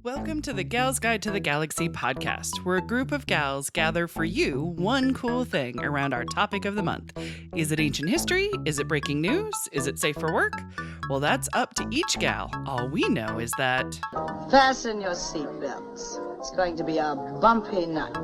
Welcome to the Gals Guide to the Galaxy podcast, where a group of gals gather for you one cool thing around our topic of the month. Is it ancient history? Is it breaking news? Is it safe for work? Well, that's up to each gal. All we know is that... Fasten your seatbelts. It's going to be a bumpy night.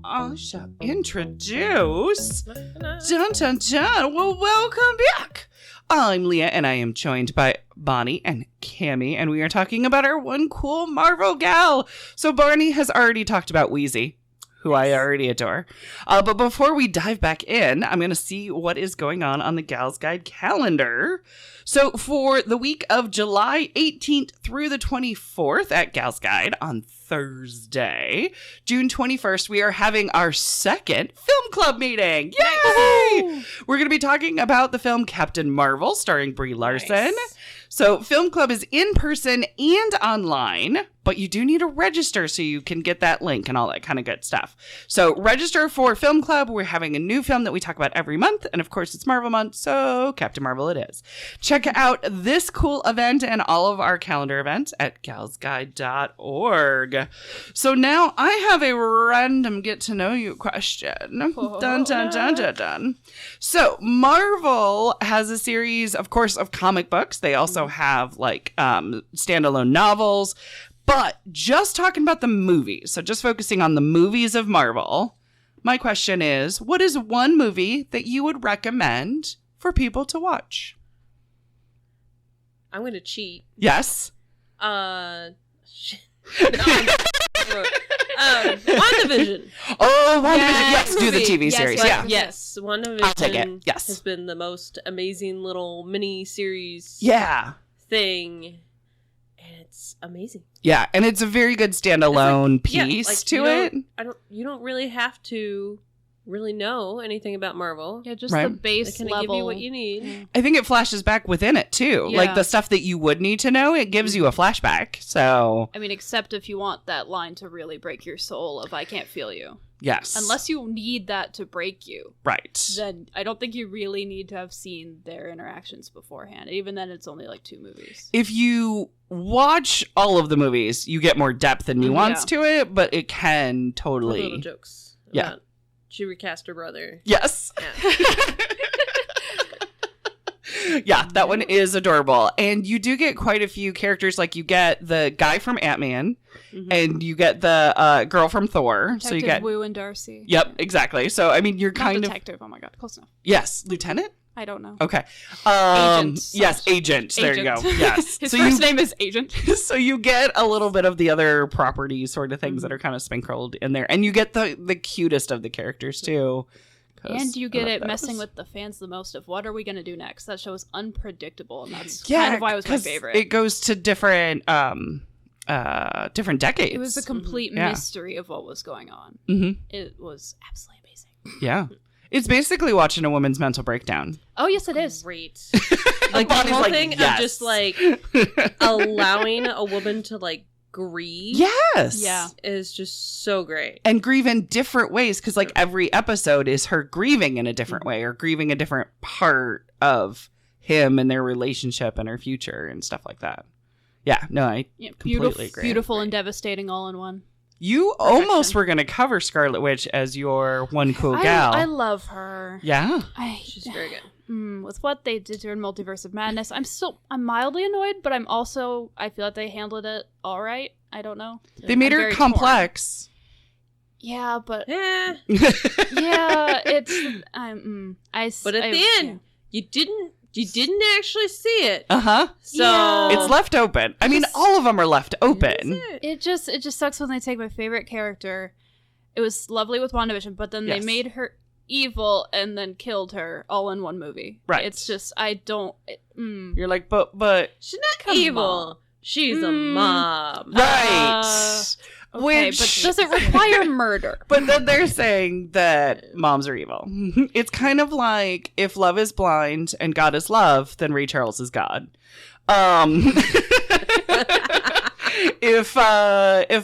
I shall introduce... Dun dun dun! Well, welcome back! I'm Leah, and I am joined by Bonnie and Cammie, and we are talking about our one cool Marvel gal. So Bonnie has already talked about Wheezy, who I already adore. But before we dive back in, I'm going to see what is going on the Gals Guide calendar. So for the week of July 18th through the 24th at Gals Guide on Thursday, June 21st, we are having our second film club meeting. Yay! We're going to be talking about the film Captain Marvel starring Brie Larson. Nice. So Film Club is in person and online, but you do need to register so you can get that link and all that kind of good stuff. So register for Film Club. We're having a new film that we talk about every month. And of course, it's Marvel month, so Captain Marvel it is. Check out this cool event and all of our calendar events at galsguide.org. So now I have a random get to know you question. Oh. Dun, dun, dun, dun, dun. So Marvel has a series, of course, of comic books. They also have like standalone novels, but just talking about the movies, so just focusing on the movies of Marvel, my question is, what is one movie that you would recommend for people to watch? I'm going to cheat. Yes. WandaVision. Oh, WandaVision. Yes, do the TV series. Yeah. Yes, WandaVision I'll take it. Yes. Has been the most amazing little mini series thing. And it's amazing. Yeah, and it's a very good standalone piece to it. You don't really have to really know anything about Marvel. Yeah, just the base level. Give you what you need. I think it flashes back within it too. Yeah. Like the stuff that you would need to know, it gives you a flashback. So I mean, except if you want that line to really break your soul of I can't feel you. yes. Unless you need that to break you. Right. Then I don't think you really need to have seen their interactions beforehand. Even then, it's only like 2 movies. If you watch all of the movies, you get more depth and nuance to it, but it can totally... Little jokes. Yeah. She recast her brother. Yes. Yeah. Yeah, that one is adorable. And you do get quite a few characters. Like you get the guy from Ant-Man, and you get the girl from Thor. Detective so you get Wu and Darcy. Yep, exactly. So I mean, you're Not kind detective. Oh my god, close enough. Yes, Lieutenant. I don't know. Okay. Agent. Yes, Agent. There you go. Yes. His so first name is Agent. So you get a little bit of the other property sort of things that are kind of sprinkled in there, and you get the cutest of the characters too. And you get it messing with the fans the most of what are we going to do next? That show is unpredictable, and that's kind of why it was my favorite. It goes to different decades. It was a complete mystery of what was going on. Mm-hmm. It was absolutely amazing. Yeah. It's basically watching a woman's mental breakdown. Oh, yes, it is. Great. Like the Bonnie's whole like, thing yes. of just like allowing a woman to like grieve. Yes. Yeah. Is just so great. And grieve in different ways, because like every episode is her grieving in a different way, or grieving a different part of him and their relationship and her future and stuff like that. Yeah, no, I completely agree. Beautiful and devastating all in one. You almost were going to cover Scarlet Witch as your one cool gal. I love her. Yeah. She's very good. With what they did to her in Multiverse of Madness, I'm mildly annoyed, but I feel like they handled it all right. I don't know. They made her complex. Torn. Yeah, but Yeah. yeah, it's But at the end, you didn't actually see it. Uh-huh. So it's left open. I mean, all of them are left open. It just sucks when they take my favorite character. It was lovely with WandaVision, but then they made her evil and then killed her all in one movie. Right. It's just You're like, but she's not evil. She's a mom. Right. Okay, Which but does it require murder? But then they're saying that moms are evil. It's kind of like if love is blind and God is love, then Ray Charles is God. If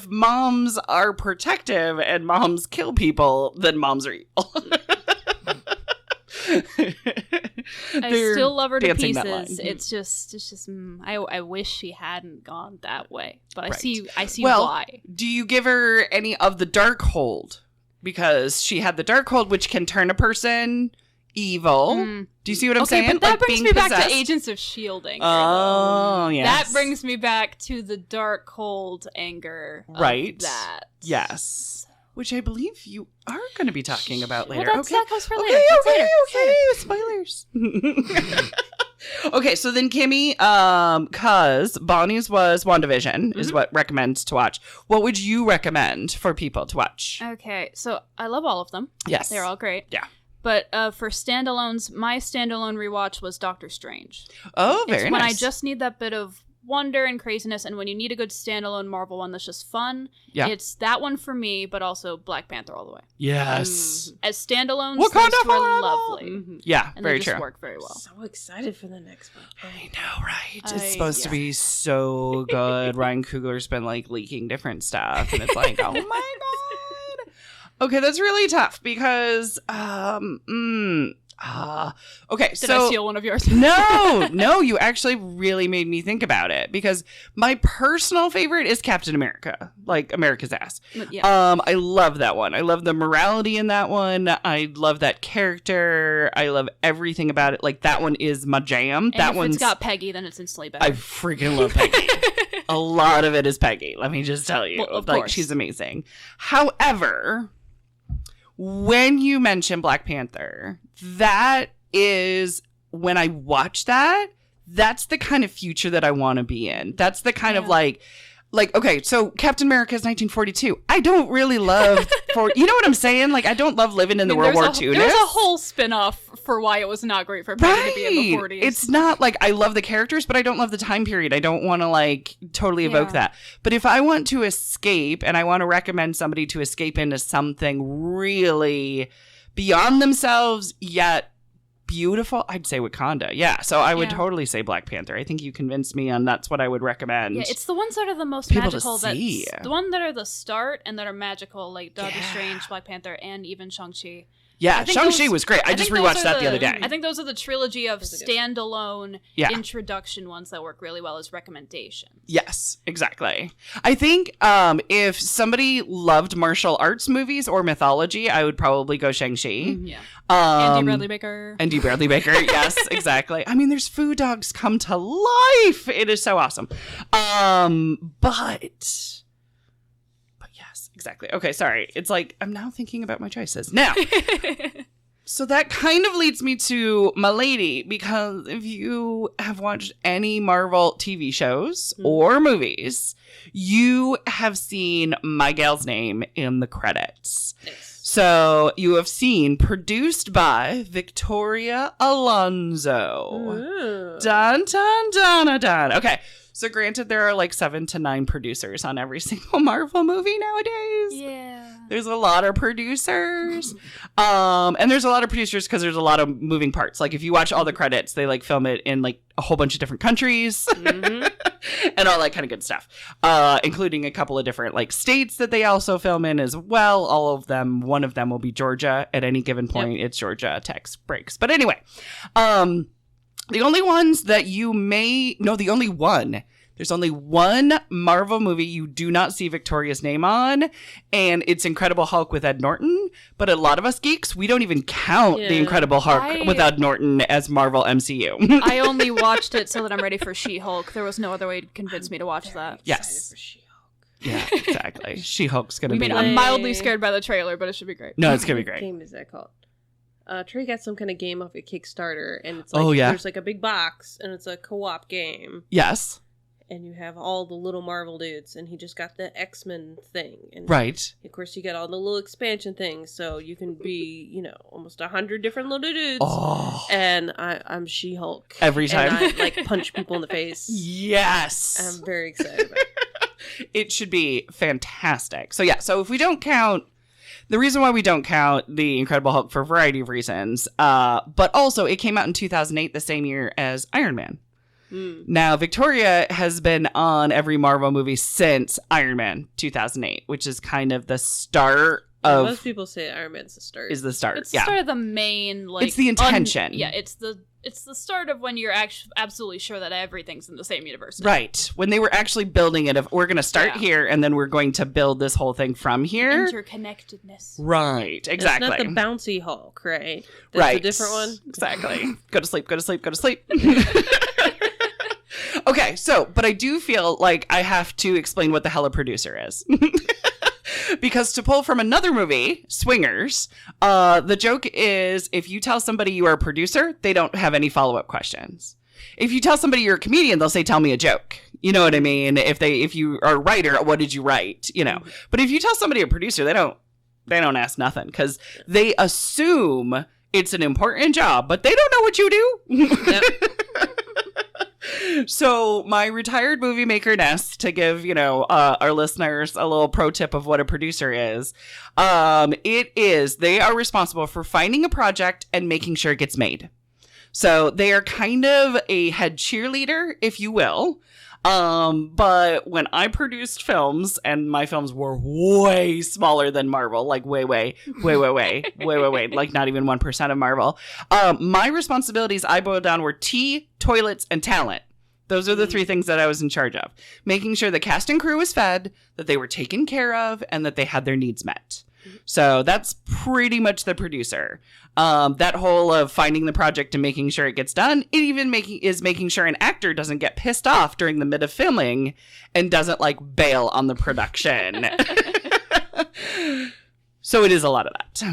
moms are protective and moms kill people, then moms are evil. I still love her to pieces. It's just. I wish she hadn't gone that way, but I see why. Do you give her any of the Darkhold? Because she had the Darkhold, which can turn a person evil. Do you see what I'm saying? But that brings me back to Agents of S.H.I.E.L.D. anger. Oh, yes. That brings me back to the Darkhold anger. Right. Of that. Yes. Which I believe you are going to be talking about later. Well, that comes for later. Okay. Spoilers. Okay, so then Kimmy, cause Bonnie's was WandaVision is what recommends to watch. What would you recommend for people to watch? Okay, so I love all of them. Yes. They're all great. Yeah. But for standalones, my standalone rewatch was Doctor Strange. Oh, very nice. When I just need that bit of wonder and craziness, and when you need a good standalone Marvel one that's just fun, it's that one for me, but also Black Panther all the way. Yes. As standalones, those two are lovely. Yeah, and very they true. Just work very well. So excited for the next one. I know, right? It's supposed to be so good. Ryan Coogler's been like leaking different stuff, and it's like, oh my god. Okay, that's really tough because okay, Did I steal one of yours? No, you actually really made me think about it because my personal favorite is Captain America, like America's ass. Yeah. I love that one. I love the morality in that one. I love that character. I love everything about it. Like that one is my jam. And that if one's it's got Peggy, then it's instantly better. I freaking love Peggy. A lot of it is Peggy. Let me just tell you, well, of like course. she's amazing. However, when you mention Black Panther, that is when I watch that, that's the kind of future that I want to be in. That's the kind of like, okay, so Captain America is 1942. I don't really love, you know what I'm saying? Like, I don't love living in the World War II. There's a whole spin-off for why it was not great for Peggy to be in the 40s. It's not like I love the characters, but I don't love the time period. I don't want to like totally evoke that. But if I want to escape and I want to recommend somebody to escape into something really beyond themselves, yet beautiful, I'd say Wakanda. Yeah, so I would totally say Black Panther. I think you convinced me on that's what I would recommend. Yeah, it's the ones that are the most people magical. To see. The one that are the start and that are magical, like Doctor Strange, Black Panther, and even Shang-Chi. Yeah, Shang-Chi was great. I just rewatched that the other day. I think those are the trilogy of standalone introduction ones that work really well as recommendations. Yes, exactly. I think if somebody loved martial arts movies or mythology, I would probably go Shang-Chi. Yeah. Andy Bradley Baker. Yes, exactly. I mean, there's food dogs come to life. It is so awesome. But yes, exactly. Okay, sorry. It's like I'm now thinking about my choices. Now, so that kind of leads me to my lady, because if you have watched any Marvel TV shows or movies, you have seen my gal's name in the credits. Nice. So you have seen produced by Victoria Alonso. Ooh. Dun, dun, dun, dun. Okay. So granted, there are like 7 to 9 producers on every single Marvel movie nowadays. Yeah. There's a lot of producers. And there's a lot of producers because there's a lot of moving parts. Like if you watch all the credits, they like film it in like a whole bunch of different countries and all that kind of good stuff. Including a couple of different like states that they also film in as well. All of them, one of them will be Georgia at any given point. It's Georgia, Tex breaks. But anyway, the only ones that you the only one. There's only one Marvel movie you do not see Victoria's name on, and it's Incredible Hulk with Ed Norton. But a lot of us geeks, we don't even count the Incredible Hulk with Ed Norton as Marvel MCU. I only watched it so that I'm ready for She-Hulk. There was no other way to convince me to watch that. Yes. Yeah, exactly. She-Hulk's going to be... I'm mildly scared by the trailer, but it should be great. No, it's going to be great. What game is that called? Trey got some kind of game off a Kickstarter, and it's like there's like a big box, and it's a co-op game. Yes. And you have all the little Marvel dudes, and he just got the X-Men thing. And right. Of course, you got all the little expansion things, so you can be, almost 100 different little dudes. Oh. And I'm She-Hulk. Every time. And I, punch people in the face. Yes. I'm very excited about it. It should be fantastic. So, so if we don't count... The reason why we don't count The Incredible Hulk for a variety of reasons, but also it came out in 2008, the same year as Iron Man. Now, Victoria has been on every Marvel movie since Iron Man 2008, which is kind of the start of... Most people say Iron Man's the start. Is the start, It's the start of the main, like... It's the intention. It's the start of when you're absolutely sure that everything's in the same universe. Right. When they were actually building it, if we're going to start here, and then we're going to build this whole thing from here. Interconnectedness. Right. Exactly. It's not the bouncy Hulk, right? That's a different one? Exactly. Go to sleep, go to sleep, go to sleep. Okay, but I do feel like I have to explain what the hell a producer is. Because to pull from another movie, Swingers, the joke is if you tell somebody you are a producer, they don't have any follow-up questions. If you tell somebody you're a comedian, they'll say, tell me a joke. You know what I mean? If you are a writer, what did you write? You know. But if you tell somebody a producer, they don't ask nothing because they assume it's an important job, but they don't know what you do. Yep. So my retired movie maker nest, to give, our listeners a little pro tip of what a producer is, they are responsible for finding a project and making sure it gets made. So they are kind of a head cheerleader, if you will. But when I produced films, and my films were way smaller than Marvel, like way, like not even 1% of Marvel, my responsibilities I boiled down were tea, toilets, and talent. Those are the three things that I was in charge of. Making sure the cast and crew was fed, that they were taken care of, and that they had their needs met. So that's pretty much the producer. That whole of finding the project and making sure it gets done, it even making sure an actor doesn't get pissed off during the mid of filming and doesn't bail on the production. So it is a lot of that.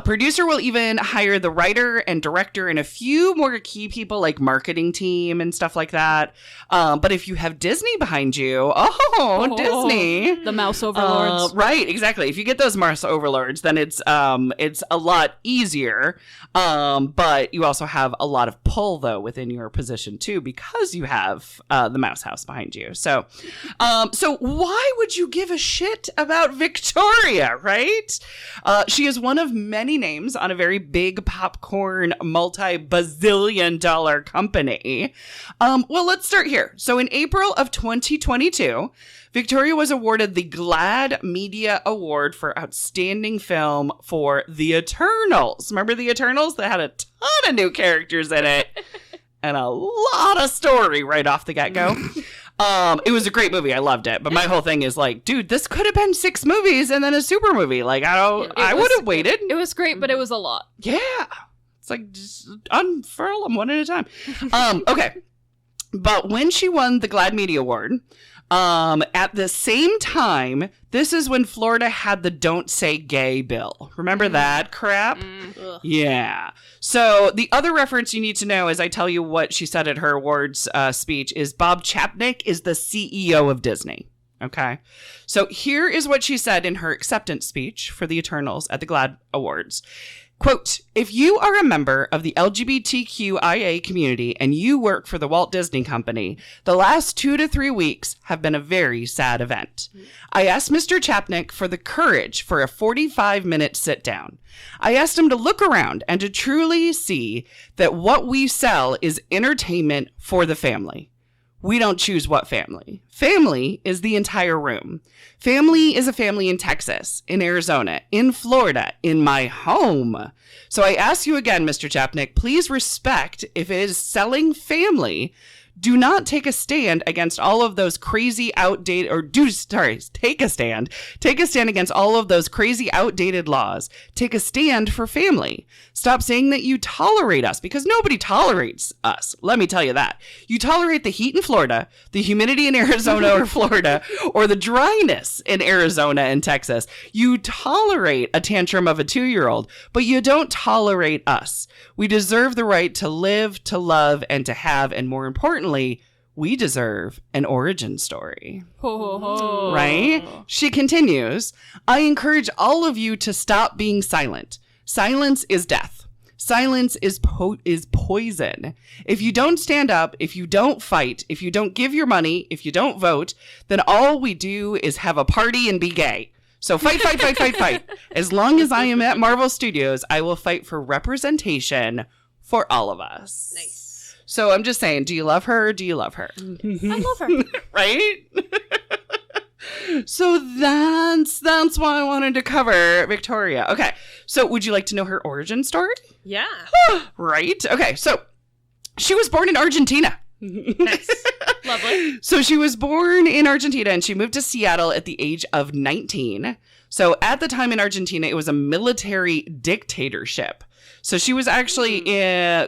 Producer will even hire the writer and director and a few more key people like marketing team and stuff like that. But if you have Disney behind you, Disney, the mouse overlords, right? Exactly. If you get those mouse overlords, then it's a lot easier. But you also have a lot of pull though within your position too because you have the mouse house behind you. So why would you give a shit about Victoria? Right? She is one of many names on a very big popcorn multi-bazillion-dollar company. Well, let's start here. So in April of 2022, Victoria was awarded the GLAAD Media Award for Outstanding Film for The Eternals. Remember The Eternals? That had a ton of new characters in it and a lot of story right off the get-go. It was a great movie. I loved it. But my whole thing is dude, this could have been 6 movies and then a super movie. I would have waited. It was great, but it was a lot. Yeah. It's just unfurl them one at a time. Okay. But when she won the GLAAD Media Award, at the same time, this is when Florida had the Don't Say Gay bill. Remember that crap? Yeah. So the other reference you need to know as I tell you what she said at her awards speech is Bob Chapek is the CEO of Disney. Okay. So here is what she said in her acceptance speech for the Eternals at the GLAAD Awards. Quote, if you are a member of the LGBTQIA community and you work for the Walt Disney Company, the last 2 to 3 weeks have been a very sad event. I asked Mr. Chapek for the courage for a 45-minute sit down. I asked him to look around and to truly see that what we sell is entertainment for the family. We don't choose what family. Family is the entire room. Family is a family in Texas, in Arizona, in Florida, in my home. So I ask you again, Mr. Chapek, please respect if it is selling family. Do not take a stand against all of those crazy outdated, take a stand. Take a stand against all of those crazy outdated laws. Take a stand for family. Stop saying that you tolerate us because nobody tolerates us. Let me tell you that. You tolerate the heat in Florida, the humidity in Arizona or Florida, or the dryness in Arizona and Texas. You tolerate a tantrum of a 2-year-old, but you don't tolerate us. We deserve the right to live, to love, and to have, and more importantly, we deserve an origin story. Right? She continues, I encourage all of you to stop being silent. Silence is death. Silence is poison. If you don't stand up, if you don't fight, if you don't give your money, if you don't vote, then all we do is have a party and be gay. So fight. As long as I am at Marvel Studios, I will fight for representation for all of us. Nice. So I'm just saying, do you love her or do you love her? I love her. Right? So that's why I wanted to cover Victoria. Okay, so would you like to know her origin story? Yeah. Right? Okay, so she was born in Argentina. Nice. Lovely. So she was born in Argentina and she moved to Seattle at the age of 19. So at the time in Argentina, it was a military dictatorship. So she was actually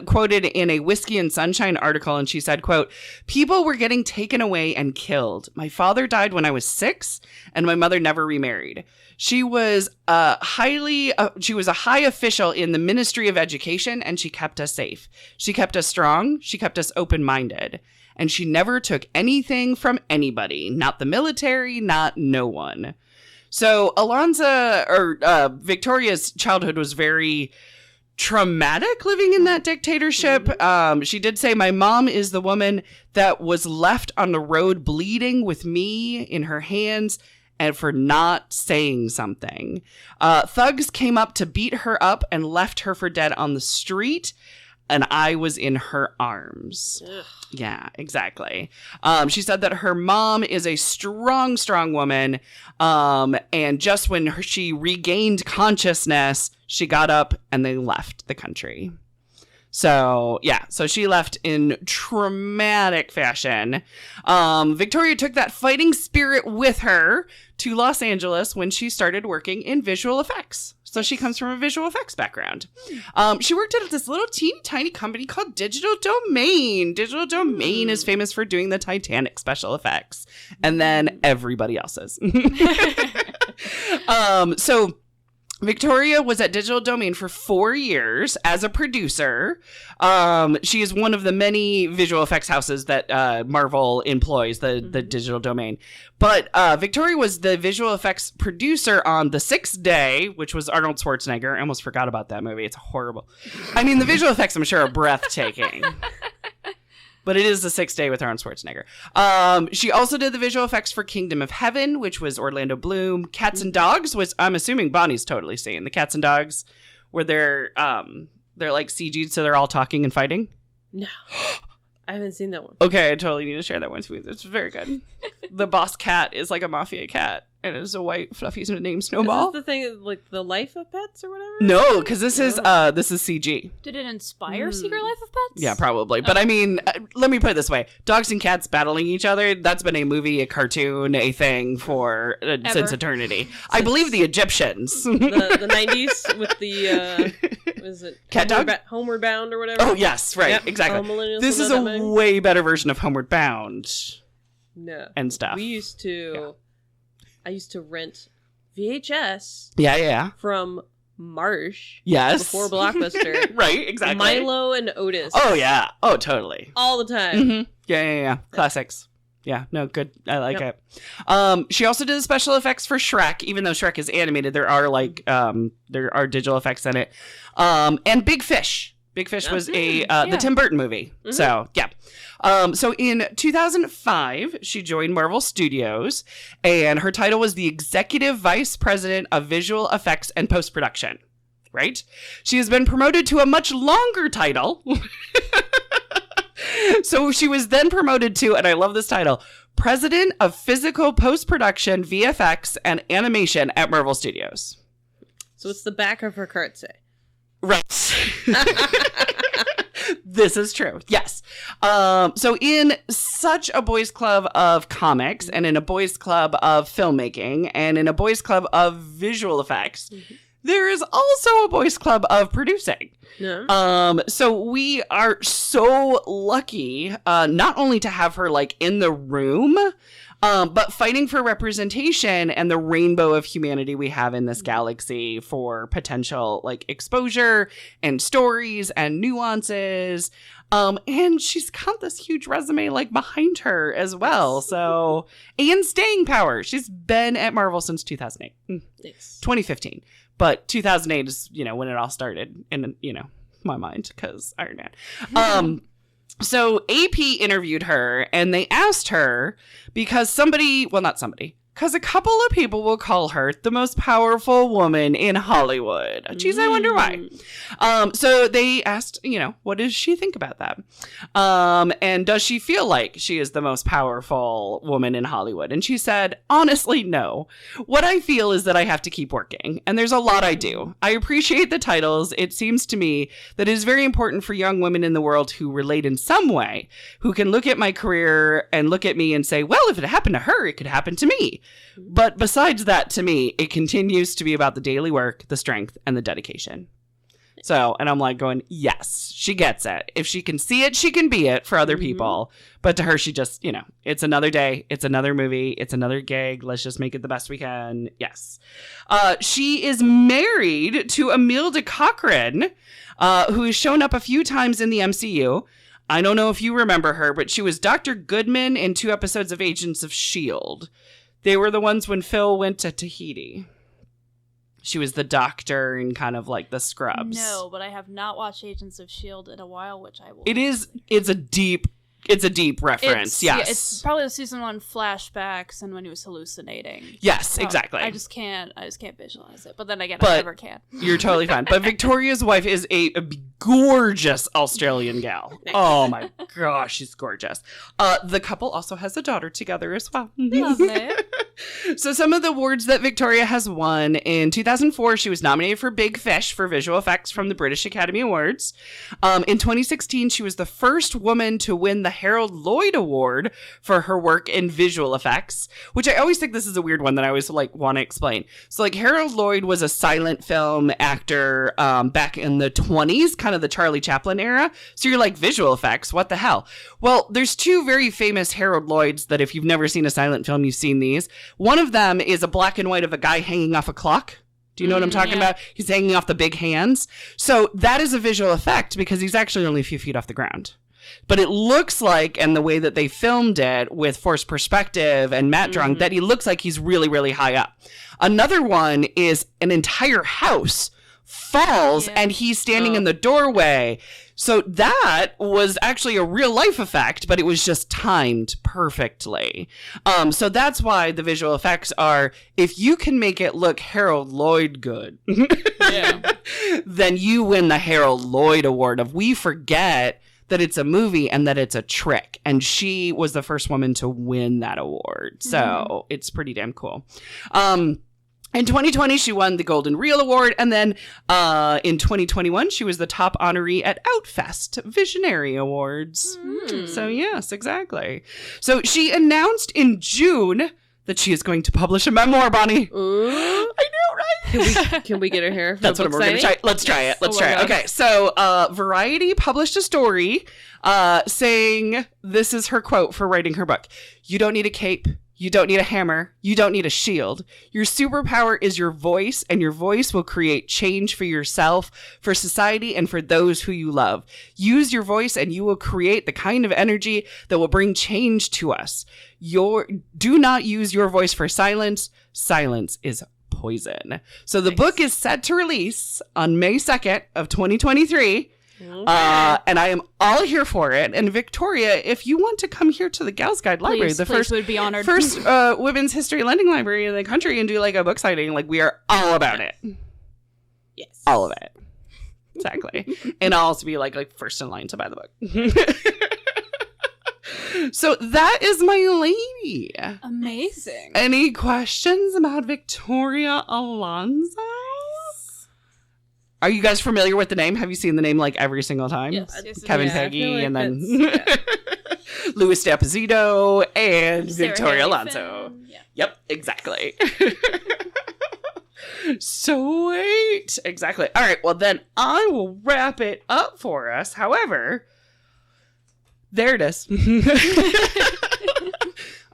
quoted in a Whiskey and Sunshine article, and she said, quote, "People were getting taken away and killed. My father died when I was 6, and my mother never remarried. She was a high official in the Ministry of Education, and she kept us safe. She kept us strong. She kept us open-minded. And she never took anything from anybody, not the military, not no one." So Victoria's childhood was very traumatic living in that dictatorship. She did say, "My mom is the woman that was left on the road bleeding with me in her hands and for not saying something. Thugs came up to beat her up and left her for dead on the street. And I was in her arms." Ugh. Yeah, exactly. She said that her mom is a strong, strong woman. And just when she regained consciousness, she got up and they left the country. So, yeah. So she left in traumatic fashion. Victoria took that fighting spirit with her to Los Angeles when she started working in visual effects. So she comes from a visual effects background. She worked at this little teeny tiny company called Digital Domain. Digital Domain is famous for doing the Titanic special effects. And then everybody else's. So Victoria was at Digital Domain for 4 years as a producer. She is one of the many visual effects houses that Marvel employs, the Digital Domain. But Victoria was the visual effects producer on The Sixth Day, which was Arnold Schwarzenegger. I almost forgot about that movie. It's horrible. I mean, the visual effects, I'm sure, are breathtaking. But it is The Sixth Day with Arnold Schwarzenegger. She also did the visual effects for Kingdom of Heaven, which was Orlando Bloom. Cats and Dogs was, I'm assuming Bonnie's totally seen. The Cats and Dogs, where they're like CG'd, so they're all talking and fighting. No. I haven't seen that one. Okay, I totally need to share that one with you. It's very good. The boss cat is like a mafia cat, and it's a white fluffy named Snowball. Is this the thing, like the Life of Pets or whatever? No, because this is CG. Did it inspire Secret Life of Pets? Yeah, probably. But I mean, let me put it this way: dogs and cats battling each other—that's been a movie, a cartoon, a thing for since eternity. I believe the Egyptians, the 90s with the was it Cat Dog? Homeward Bound or whatever? Oh yes, right, yep. Exactly. This is a way better version of Homeward Bound. No. And stuff. We used to. Yeah. I used to rent VHS. Yeah. From Marsh. Yes. Before Blockbuster. Right, exactly. Milo and Otis. Oh, yeah. Oh, totally. All the time. Mm-hmm. Yeah. Classics. Yeah, no, good. I like it. She also did special effects for Shrek. Even though Shrek is animated, there are digital effects in it. And Big Fish. Big Fish was the Tim Burton movie. Mm-hmm. So, yeah. So in 2005, she joined Marvel Studios, and her title was the Executive Vice President of Visual Effects and Post-Production. Right? She has been promoted to a much longer title. So she was then promoted to, and I love this title, President of Physical Post-Production, VFX, and Animation at Marvel Studios. So it's the back of her card say. Right. This is true. Yes. So in such a boys club of comics and in a boys club of filmmaking and in a boys club of visual effects, there is also a boys club of producing. Yeah. So we are so lucky not only to have her like in the room, but fighting for representation and the rainbow of humanity we have in this galaxy for potential like exposure and stories and nuances. And she's got this huge resume like behind her as well. So, and staying power. She's been at Marvel since 2008. Nice. 2015. But 2008 is, when it all started in, my mind, because Iron Man. So AP interviewed her and they asked her because because a couple of people will call her the most powerful woman in Hollywood. Geez, I wonder why. So they asked, what does she think about that? And does she feel like she is the most powerful woman in Hollywood? And she said, honestly, no. What I feel is that I have to keep working. And there's a lot I do. I appreciate the titles. It seems to me that it is very important for young women in the world who relate in some way, who can look at my career and look at me and say, well, if it happened to her, it could happen to me. But besides that, to me, it continues to be about the daily work, the strength, and the dedication. So, and I'm like going, yes, she gets it. If she can see it, she can be it for other people. But to her, she just, it's another day. It's another movie. It's another gig. Let's just make it the best we can. Yes. She is married to Imelda Cochran, who has shown up a few times in the MCU. I don't know if you remember her, but she was Dr. Goodman in 2 episodes of Agents of S.H.I.E.L.D. They were the ones when Phil went to Tahiti. She was the doctor in kind of like the Scrubs. No, but I have not watched Agents of S.H.I.E.L.D. in a while, which I will. It's a deep reference. Yes. Yeah, it's probably the season 1 flashbacks and when he was hallucinating. Yes, exactly. I just can't visualize it. But then again, I never can. You're totally fine. But Victoria's wife is a gorgeous Australian gal. Oh my gosh, she's gorgeous. The couple also has a daughter together as well. Lovely. So some of the awards that Victoria has won: in 2004, she was nominated for Big Fish for visual effects from the British Academy Awards. In 2016, she was the first woman to win the Harold Lloyd Award for her work in visual effects, which I always think this is a weird one that I always want to explain. So Harold Lloyd was a silent film actor back in the 20s, kind of the Charlie Chaplin era. So you're like, visual effects, what the hell? Well, there's 2 very famous Harold Lloyds that if you've never seen a silent film, you've seen these. One of them is a black and white of a guy hanging off a clock. Do you know what I'm talking about? He's hanging off the big hands. So that is a visual effect because he's actually only a few feet off the ground. But it looks like, and the way that they filmed it with forced perspective and matte drawing, that he looks like he's really, really high up. Another one is an entire house falls and he's standing in the doorway. So that was actually a real life effect, but it was just timed perfectly. So that's why the visual effects are, if you can make it look Harold Lloyd good, then you win the Harold Lloyd Award of we forget that it's a movie and that it's a trick. And she was the first woman to win that award. So it's pretty damn cool. In 2020, she won the Golden Reel Award. And then in 2021, she was the top honoree at Outfest Visionary Awards. So yes, exactly. So she announced in June that she is going to publish a memoir, Bonnie. Ooh. I know, right? Can we get her here? That's what we're going to try. Let's try it. Let's try it. Okay, so Variety published a story saying, this is her quote for writing her book: "You don't need a cape. You don't need a hammer. You don't need a shield. Your superpower is your voice, and your voice will create change for yourself, for society, and for those who you love. Use your voice, and you will create the kind of energy that will bring change to us. Do not use your voice for silence. Silence is poison." So the book is set to release on May 2nd of 2023. And I am all here for it. And Victoria, if you want to come here to the Gals Guide Library, the first would be honored. First women's history lending library in the country, and do like a book signing, like we are all about it. Yes, all of it, exactly. And I'll also be like first in line to buy the book. So that is my lady. Amazing. Any questions about Victoria Alonso? Are you guys familiar with the name? Have you seen the name like every single time? Yes. Kevin Peggy, and then Louis D'Apposito and Sarah Victoria Alonso. Yep, exactly. Sweet. Exactly. All right, well then I will wrap it up for us. However, there it is.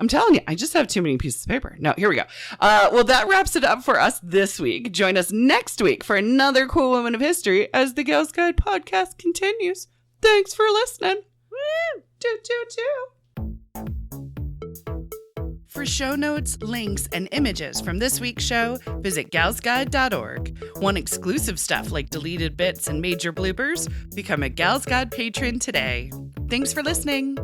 I'm telling you, I just have too many pieces of paper. No, here we go. Well, that wraps it up for us this week. Join us next week for another cool woman of history as the Gals Guide podcast continues. Thanks for listening. Woo! Toot, toot, toot. For show notes, links, and images from this week's show, visit galsguide.org. Want exclusive stuff like deleted bits and major bloopers? Become a Gals Guide patron today. Thanks for listening.